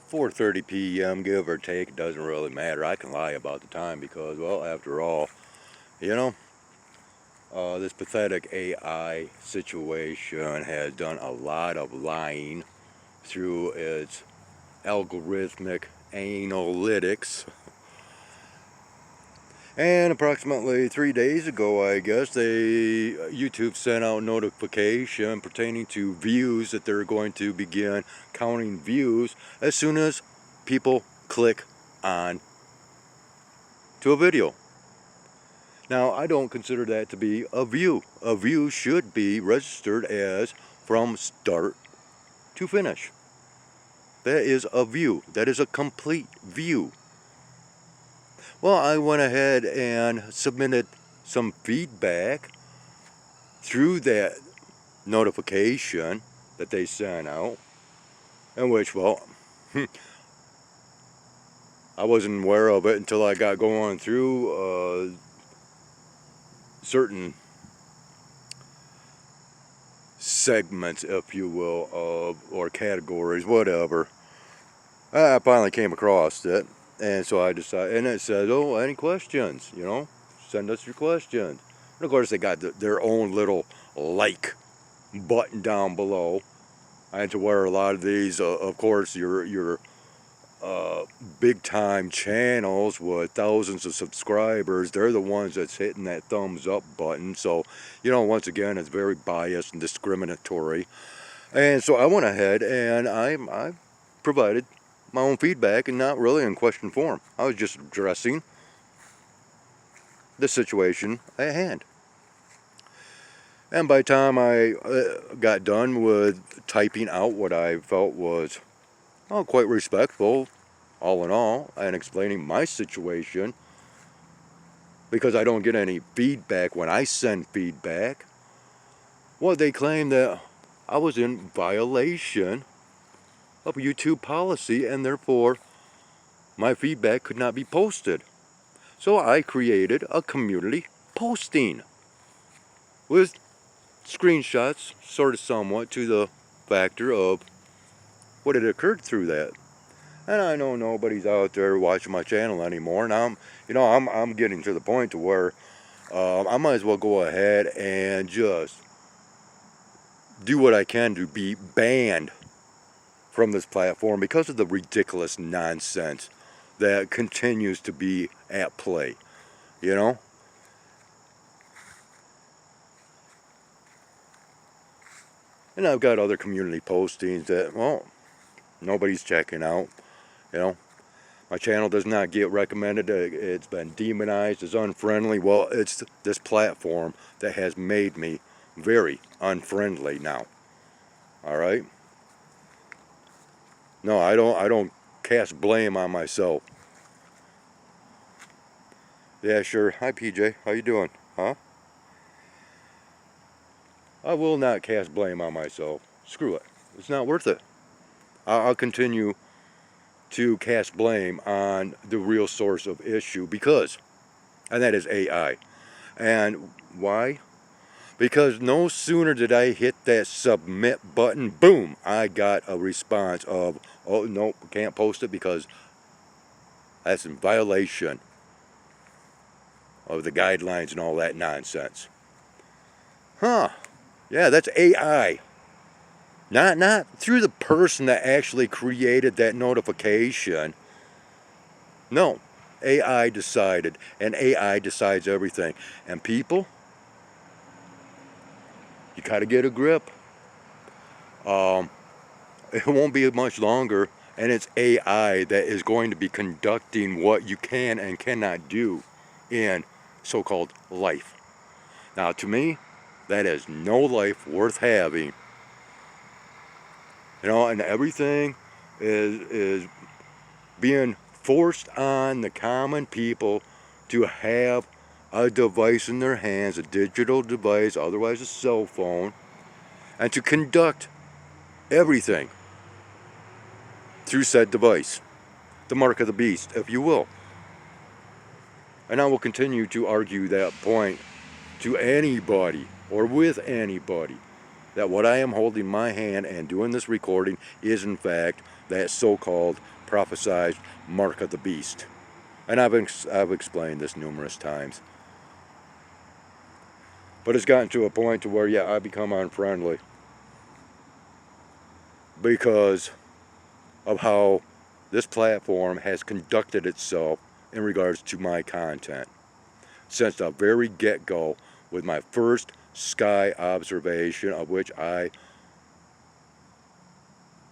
4:30 p.m. give or take. It doesn't really matter. I can lie about the time because, well, after all, you know, this pathetic AI situation has done a lot of lying through its algorithmic analytics. And approximately 3 days ago, I guess, YouTube sent out notification pertaining to views that they're going to begin counting views as soon as people click on to a video. Now, I don't consider that to be a view. A view should be registered as from start to finish. That is a view. That is a complete view. Well, I went ahead and submitted some feedback through that notification that they sent out, in which, well, I wasn't aware of it until I got going through certain segments, if you will, or categories, whatever. I finally came across it. And so I decided, and it says, oh, any questions, send us your questions. And of course they got their own little like button down below. And to where a lot of these, of course, your big time channels with thousands of subscribers, they're the ones that's hitting that thumbs up button. So, once again, it's very biased and discriminatory. And so I went ahead and I provided my own feedback, and not really in question form. I was just addressing the situation at hand. And by the time I got done with typing out what I felt was quite respectful, all in all, and explaining my situation, because I don't get any feedback when I send feedback, well, they claim that I was in violation of YouTube policy, and therefore my feedback could not be posted. So I created a community posting with screenshots, sort of somewhat to the factor of what had occurred through that. And I know nobody's out there watching my channel anymore. Now I'm getting to the point to where I might as well go ahead and just do what I can to be banned from this platform because of the ridiculous nonsense that continues to be at play, And I've got other community postings that, well, nobody's checking out, My channel does not get recommended. It's been demonized as unfriendly. Well, it's this platform that has made me very unfriendly now. All right? No, I don't cast blame on myself. Yeah, sure. Hi, PJ. How you doing? Huh? I will not cast blame on myself. Screw it. It's not worth it. I'll continue to cast blame on the real source of issue and that is AI. And why? Because no sooner did I hit that submit button, boom, I got a response of, oh, no, can't post it because that's in violation of the guidelines and all that nonsense. Huh. Yeah, that's AI. Not through the person that actually created that notification. No, AI decided, and AI decides everything. And people, you got to get a grip. It won't be much longer, and it's AI that is going to be conducting what you can and cannot do in so-called life. Now, to me, that is no life worth having. And everything is being forced on the common people to have a device in their hands, a digital device, otherwise a cell phone, and to conduct everything through said device. The mark of the beast, if you will. And I will continue to argue that point to anybody or with anybody that what I am holding in my hand and doing this recording is in fact that so-called prophesized mark of the beast. And I've explained this numerous times. But it's gotten to a point to where, yeah, I become unfriendly because of how this platform has conducted itself in regards to my content. Since the very get-go, with my first sky observation, of which I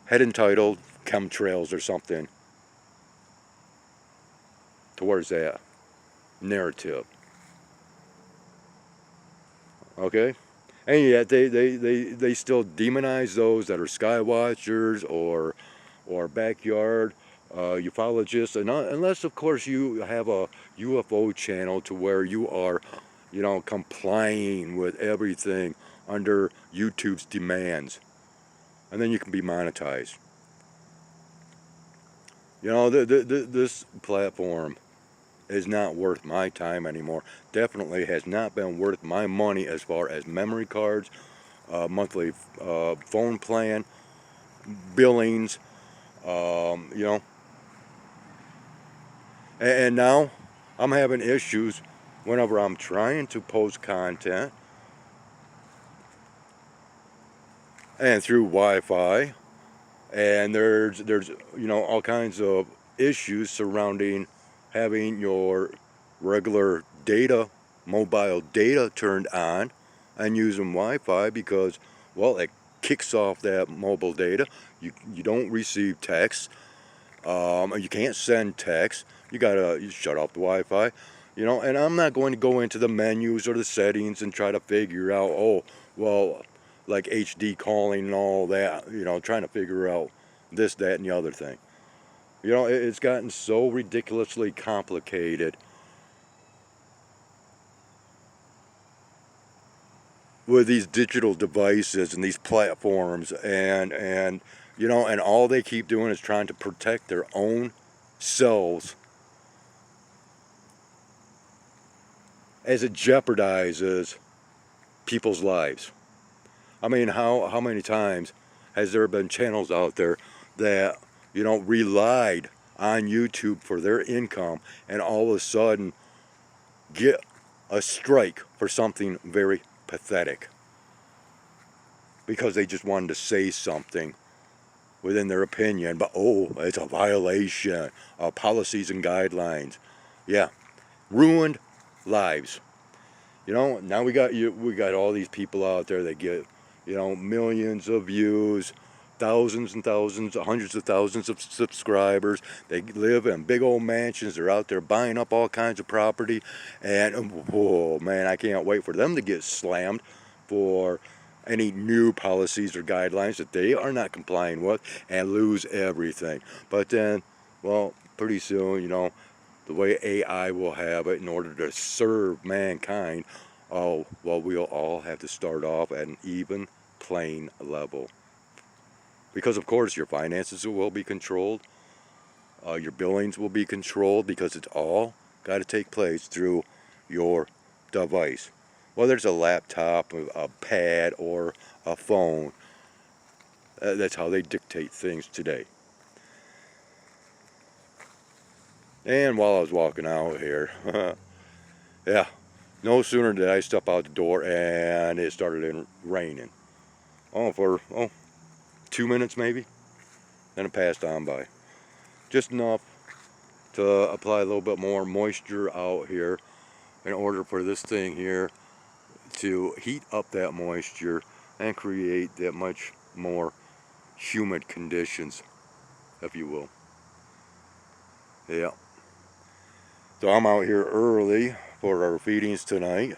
had entitled Chemtrails or something towards that narrative. Okay? And yet they still demonize those that are sky watchers or backyard ufologists, and unless of course you have a UFO channel to where you are, you know, complying with everything under YouTube's demands, and then you can be monetized. You know, this platform is not worth my time anymore. Definitely has not been worth my money as far as memory cards, monthly phone plan, billings, you know. And now I'm having issues whenever I'm trying to post content and through Wi-Fi, and there's you know, all kinds of issues surrounding having your regular data, mobile data turned on and using Wi-Fi because, well, it kicks off that mobile data. You don't receive text. You can't send text. You shut off the Wi-Fi. You know, and I'm not going to go into the menus or the settings and try to figure out, oh, well, like HD calling and all that, you know, trying to figure out this, that, and the other thing. You know, it's gotten so ridiculously complicated with these digital devices and these platforms, and you know, and all they keep doing is trying to protect their own selves as it jeopardizes people's lives. I mean, how many times has there been channels out there that, you know, relied on YouTube for their income, and all of a sudden get a strike for something very pathetic because they just wanted to say something within their opinion, but oh, it's a violation of policies and guidelines. Yeah, ruined lives. You know, now we got all these people out there that get, you know, millions of views, thousands and thousands, hundreds of thousands of subscribers. They live in big old mansions. They're out there buying up all kinds of property, and oh man, I can't wait for them to get slammed for any new policies or guidelines that they are not complying with and lose everything. But then, well, pretty soon, you know, the way AI will have it in order to serve mankind, oh, well, we'll all have to start off at an even playing level. Because, of course, your finances will be controlled, your billings will be controlled, because it's all got to take place through your device. Whether it's a laptop, a pad, or a phone, that's how they dictate things today. And while I was walking out here, yeah, no sooner did I step out the door and it started raining. Oh, for 2 minutes maybe, then it passed on by. Just enough to apply a little bit more moisture out here in order for this thing here to heat up that moisture and create that much more humid conditions, if you will. Yeah. So I'm out here early for our feedings tonight.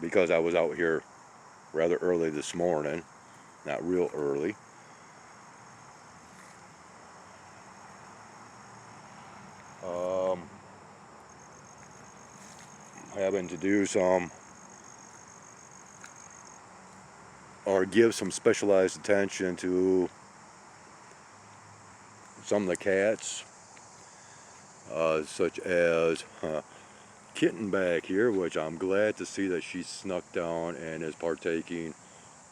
Because I was out here rather early this morning, not real early. Having to do some, or give some specialized attention to some of the cats, such as Kitten back here, which I'm glad to see that she snuck down and is partaking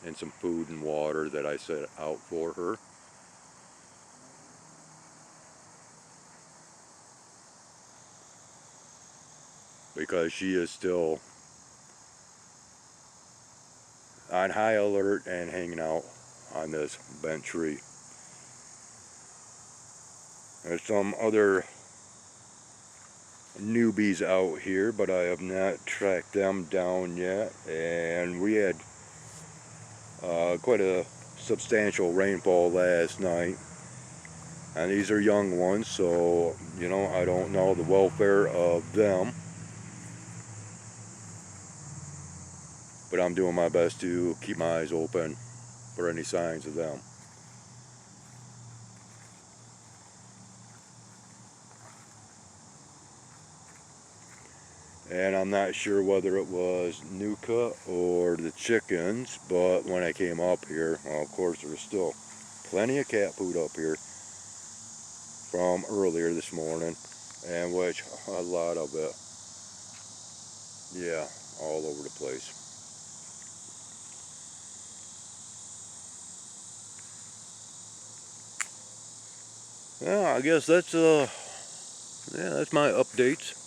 and some food and water that I set out for her. Because she is still on high alert and hanging out on this bent tree. There's some other newbies out here, but I have not tracked them down yet. And we had quite a substantial rainfall last night. And these are young ones, so, you know, I don't know the welfare of them. But I'm doing my best to keep my eyes open for any signs of them. And I'm not sure whether it was Nuka or the chickens, but when I came up here, well, of course there's still plenty of cat food up here from earlier this morning, and which a lot of it, yeah, all over the place. Yeah, I guess that's that's my updates.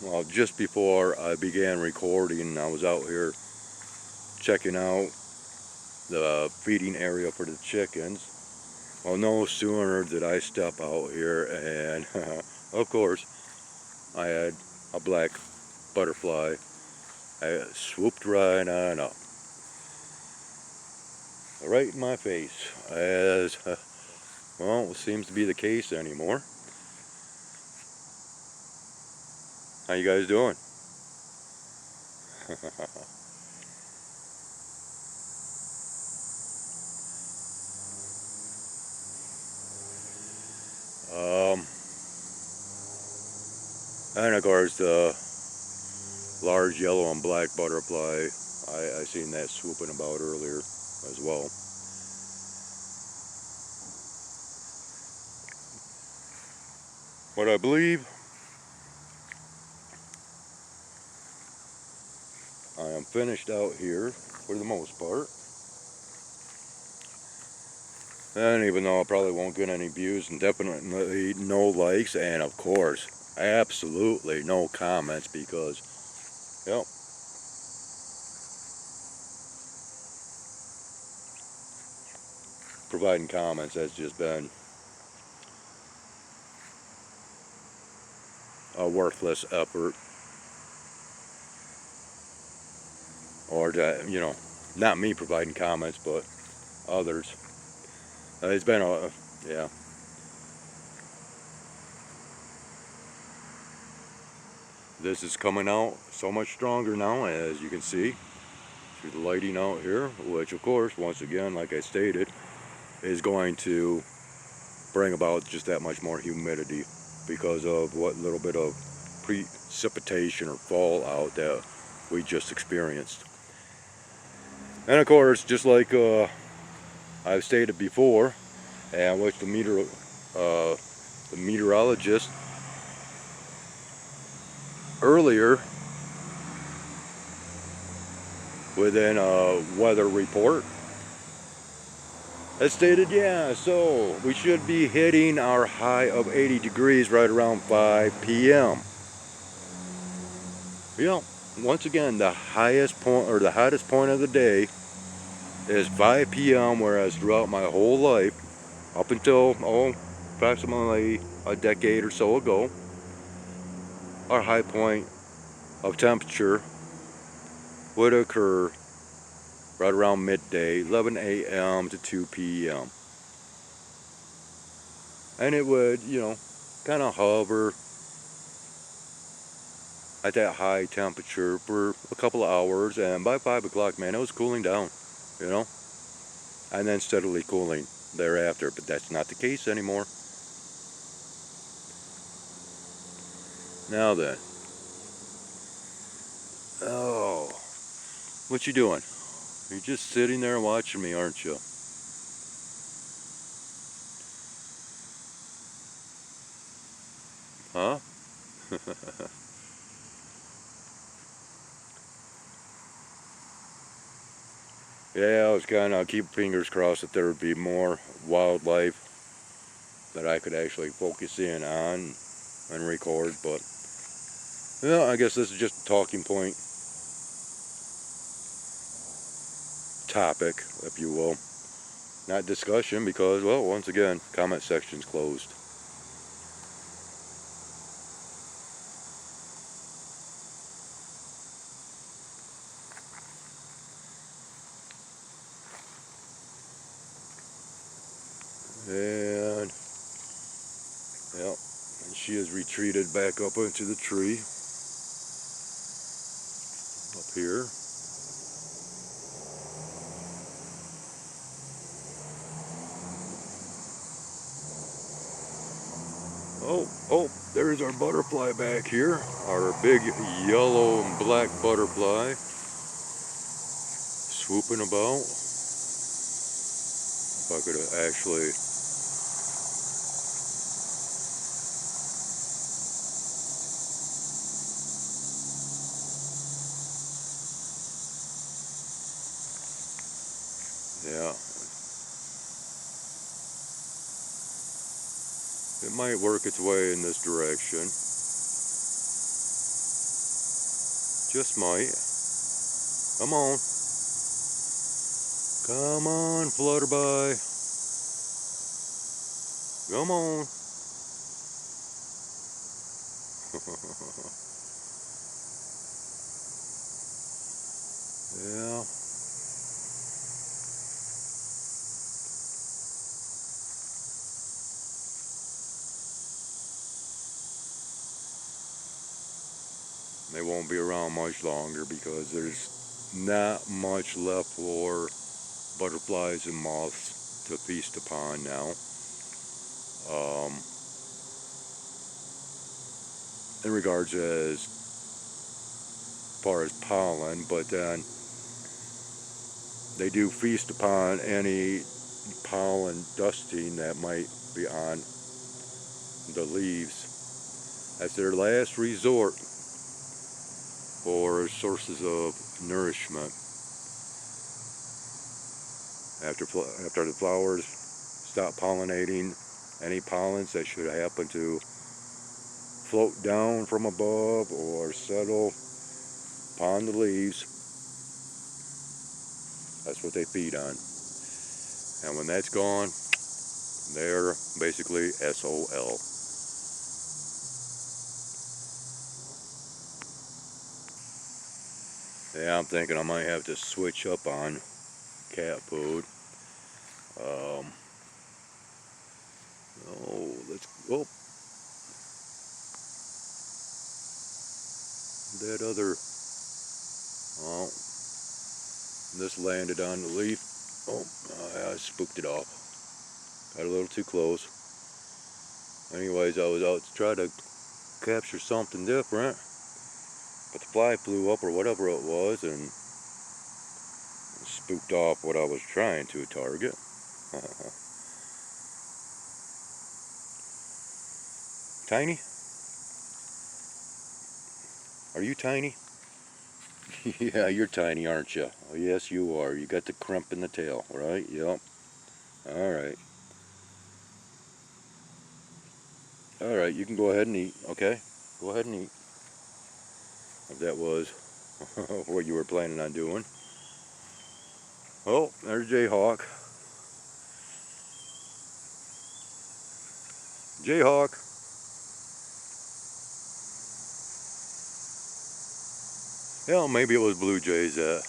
Well, just before I began recording, I was out here checking out the feeding area for the chickens. Well, no sooner did I step out here, and of course, I had a black butterfly. I swooped right on up, right in my face, as well, it seems to be the case anymore. How you guys doing? And of course, the large yellow and black butterfly, I seen that swooping about earlier as well. But I believe I am finished out here for the most part. And even though I probably won't get any views, and definitely no likes, and of course, absolutely no comments, because, yep, providing comments has just been a worthless effort. Or, you know, not me providing comments, but others. It's been a, yeah. This is coming out so much stronger now, as you can see through the lighting out here, which of course, once again, like I stated, is going to bring about just that much more humidity because of what little bit of precipitation or fallout that we just experienced. And of course, just like I've stated before, and with the meteorologist earlier within a weather report, it stated, yeah, so we should be hitting our high of 80 degrees right around 5 p.m. You know, once again, the highest point, or the hottest point of the day is 5 p.m., whereas throughout my whole life, up until, approximately a decade or so ago, our high point of temperature would occur right around midday, 11 a.m. to 2 p.m. And it would, you know, kind of hover at that high temperature for a couple of hours, and by 5 o'clock, man, it was cooling down, you know, and then steadily cooling thereafter. But that's not the case anymore. Now then, oh, what you doing? You're just sitting there watching me, aren't you? Huh? Yeah, I was kind of keep fingers crossed that there would be more wildlife that I could actually focus in on and record, but yeah, I guess this is just a talking point topic, if you will. Not discussion because, well, once again, comment section's closed. And, yeah, and she has retreated back up into the tree up here. Oh, there's our butterfly back here. Our big yellow and black butterfly swooping about. If I could actually, yeah, it might work its way in this direction. Just might. Come on. Come on, Flutterby. Come on. Yeah. They won't be around much longer because there's not much left for butterflies and moths to feast upon now. In regards as far as pollen, but then they do feast upon any pollen dusting that might be on the leaves as their last resort for sources of nourishment. After the flowers stop pollinating, any pollens that should happen to float down from above or settle upon the leaves, that's what they feed on. And when that's gone, they're basically SOL. Yeah, I'm thinking I might have to switch up on cat food. Oh, that other, oh, this landed on the leaf. Oh, I spooked it off. Got a little too close. Anyways, I was out to try to capture something different, but the fly flew up or whatever it was and spooked off what I was trying to target. Tiny? Are you tiny? Yeah, you're tiny, aren't you? Oh, yes, you are. You got the crump in the tail, right? Yep. Alright. Alright, you can go ahead and eat, okay? Go ahead and eat. If that was what you were planning on doing. Oh, there's Jayhawk. Jayhawk. Yeah, maybe it was blue jays that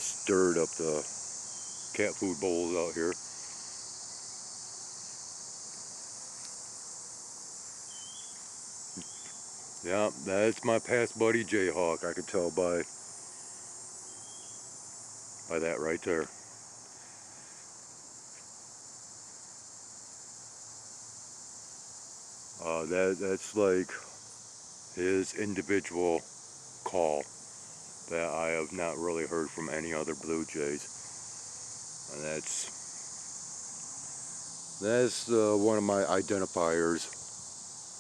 stirred up the cat food bowls out here. Yeah, that's my past buddy Jayhawk. I could tell by that right there. That's like his individual call that I have not really heard from any other blue jays. And that's one of my identifiers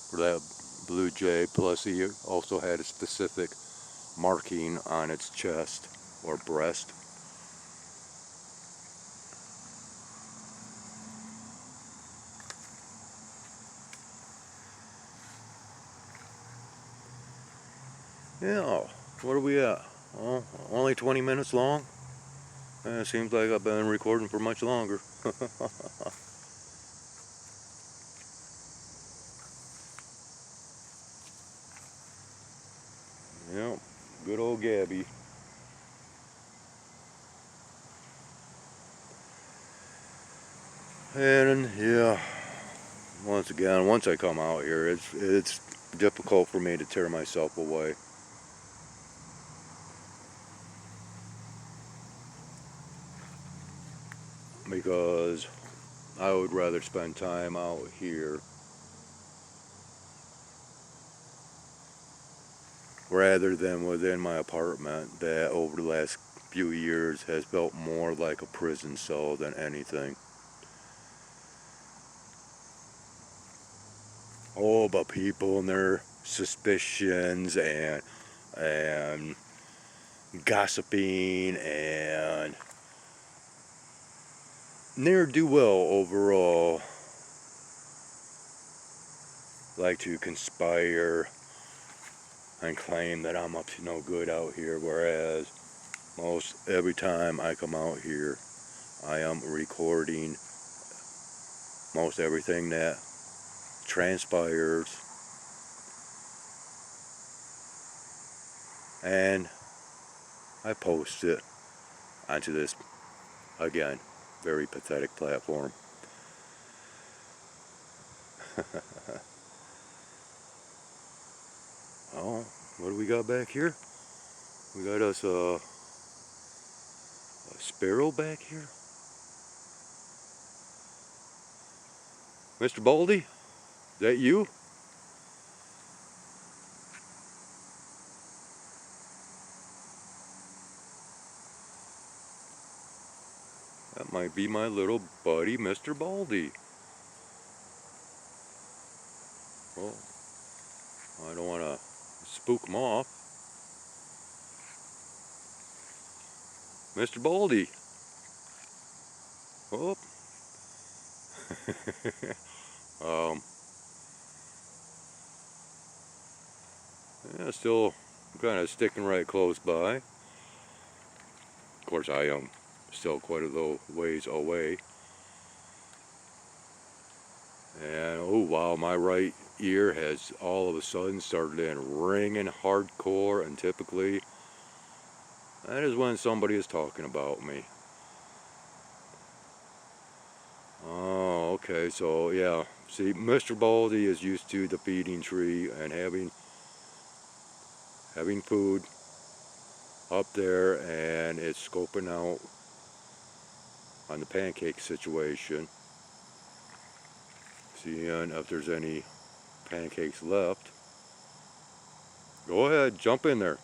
for that blue jay. Plus, he also had a specific marking on its chest or breast Yeah, what are we at? Oh, only 20 minutes long? It seems like I've been recording for much longer. Yeah, good old Gabby. And yeah, once again, once I come out here, it's difficult for me to tear myself away. Because I would rather spend time out here rather than within my apartment that over the last few years has felt more like a prison cell than anything. Oh, but people and their suspicions and gossiping and ne'er-do-well overall like to conspire and claim that I'm up to no good out here, whereas most every time I come out here I am recording most everything that transpires, and I post it onto this, again, very pathetic platform. Oh, what do we got back here? We got us a sparrow back here. Mr. Baldy, is that you? That might be my little buddy, Mr. Baldy. Well, I don't want to spook him off. Mr. Baldy. Oh. um, yeah, still kind of sticking right close by. Of course, I am still quite a little ways away. And oh wow, my right ear has all of a sudden started in ringing hardcore, and typically that is when somebody is talking about me. Oh, okay, so yeah, see, Mr. Baldy is used to the feeding tree and having food up there, and it's scoping out on the pancake situation, seeing if there's any pancakes left. Go ahead, jump in there.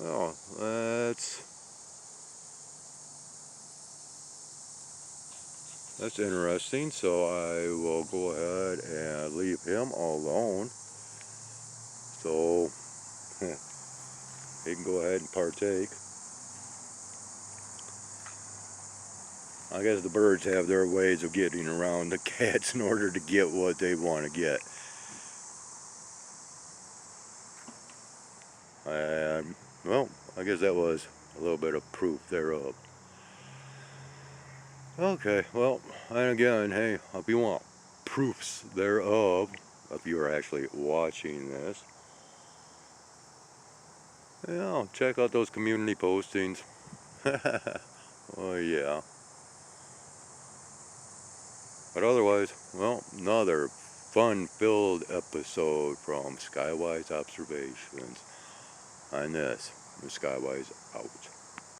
Well, that's interesting, so I will go ahead and leave him alone so he can go ahead and partake. I guess the birds have their ways of getting around the cats in order to get what they want to get. And, well, I guess that was a little bit of proof thereof. Okay, well, and again, hey, if you want proofs thereof, if you are actually watching this, yeah, check out those community postings. Oh, yeah. But otherwise, well, another fun-filled episode from Skywise Observations. On this, Skywise out.